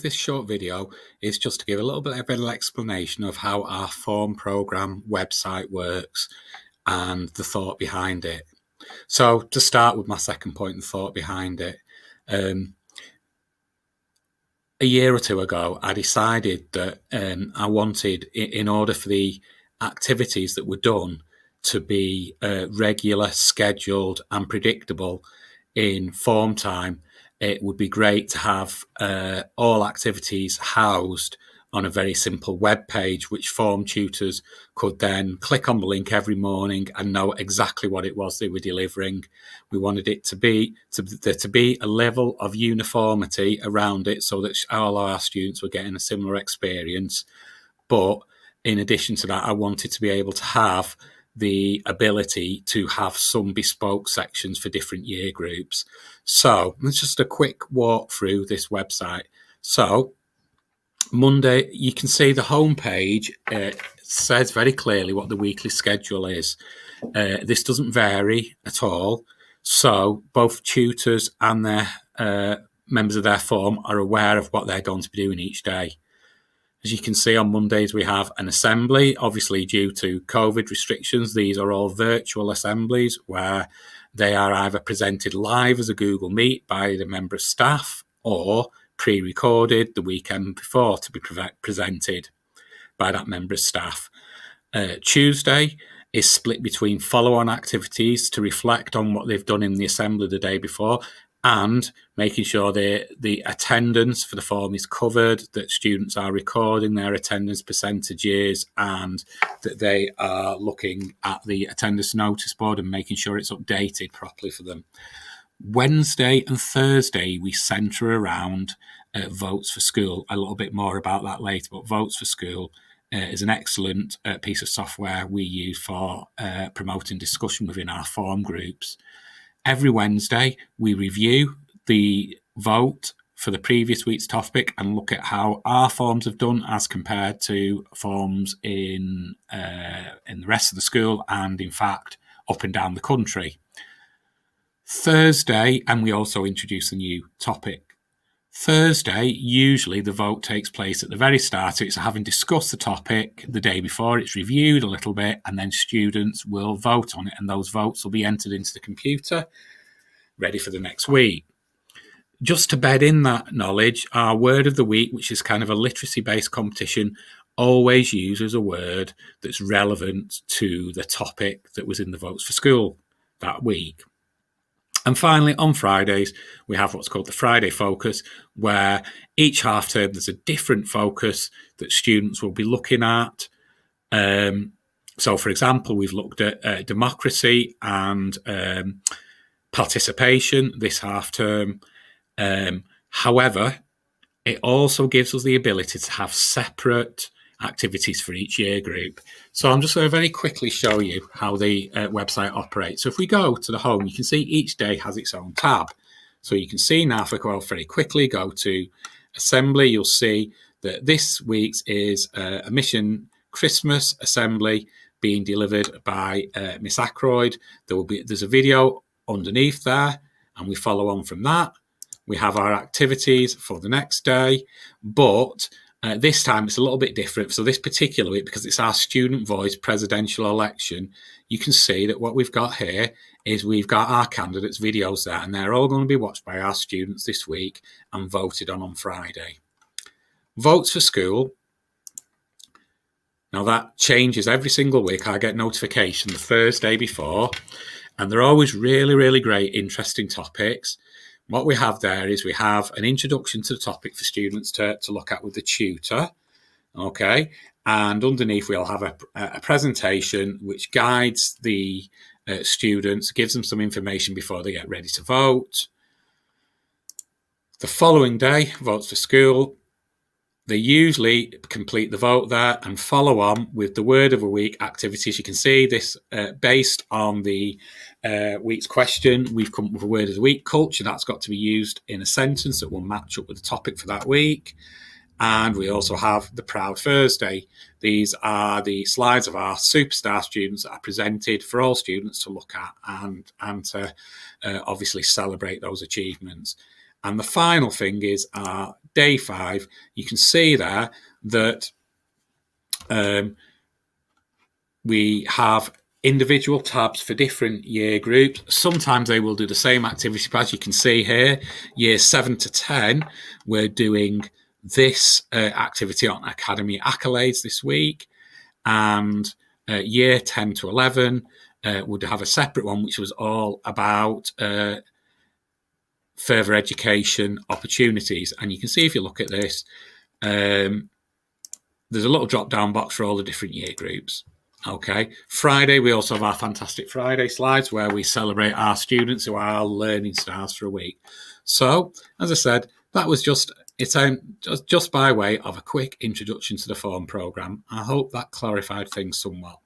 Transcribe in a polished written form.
This short video is just to give a little bit of an explanation of how our form program website works and the thought behind it. So to start with my second point, the thought behind it, a year or two ago, I decided that I wanted, in order for the activities that were done to be regular, scheduled and predictable in form time, it would be great to have all activities housed on a very simple web page, which form tutors could then click on the link every morning and know exactly what it was they were delivering. We wanted it to be a level of uniformity around it so that all our students were getting a similar experience. But in addition to that, I wanted to be able to have the ability to have some bespoke sections for different year groups. So it's just a quick walk through this website. So Monday, you can see the homepage says very clearly what the weekly schedule is. This doesn't vary at all. So both tutors and their members of their form are aware of what they're going to be doing each day. As you can see, on Mondays, we have an assembly. Obviously, due to COVID restrictions, these are all virtual assemblies where they are either presented live as a Google Meet by the member of staff or pre-recorded the weekend before to be presented by that member of staff. Tuesday is split between follow-on activities to reflect on what they've done in the assembly the day before and making sure the attendance for the form is covered, that students are recording their attendance percentages and that they are looking at the attendance notice board and making sure it's updated properly for them. Wednesday and Thursday, we centre around Votes for School. A little bit more about that later, but Votes for School is an excellent piece of software we use for promoting discussion within our form groups. Every Wednesday, we review the vote for the previous week's topic and look at how our forms have done as compared to forms in the rest of the school and, in fact, up and down the country. Thursday, and we also introduce a new topic. Thursday, usually the vote takes place at the very start. It's having discussed the topic the day before, it's reviewed a little bit, and then students will vote on it, and those votes will be entered into the computer, ready for the next week. Just to bed in that knowledge, our word of the week, which is kind of a literacy-based competition, always uses a word that's relevant to the topic that was in the Votes for School that week. And finally, on Fridays, we have what's called the Friday Focus, where each half term there's a different focus that students will be looking at. So, for example, we've looked at democracy and participation this half term. However, it also gives us the ability to have separate activities for each year group. So I'm just going to very quickly show you how the website operates. So if we go to the home, you can see each day has its own tab. So you can see now, if I go very quickly, go to assembly, you'll see that this week's is a Mission Christmas assembly being delivered by Miss Ackroyd. There's a video underneath there, and we follow on from that. We have our activities for the next day, but this time it's a little bit different. So this particular week, because it's our student voice presidential election, you can see that what we've got here is we've got our candidates' videos there, and they're all going to be watched by our students this week and voted on Friday. Votes for School. Now that changes every single week. I get notification the Thursday before, and they're always really, really great, interesting topics. What we have there is we have an introduction to the topic for students to look at with the tutor, okay? And underneath we'll have a presentation which guides the students, gives them some information before they get ready to vote. The following day, Votes for School, they usually complete the vote there and follow on with the word of the week activities. You can see this based on the week's question. We've come up with a word of the week, culture. That's got to be used in a sentence that will match up with the topic for that week. And we also have the Proud Thursday. These are the slides of our superstar students that are presented for all students to look at and to obviously celebrate those achievements. And the final thing is our day 5, you can see there that we have individual tabs for different year groups. Sometimes they will do the same activity, but as you can see here, years 7 to 10, we're doing this activity on Academy Accolades this week, and year 10 to 11 would have a separate one, which was all about further education opportunities. And you can see, if you look at this, there's a little drop-down box for all the different year groups. Okay, Friday, we also have our Fantastic Friday slides where we celebrate our students who are our learning stars for a week. So, as I said, that was just by way of a quick introduction to the form programme. I hope that clarified things somewhat.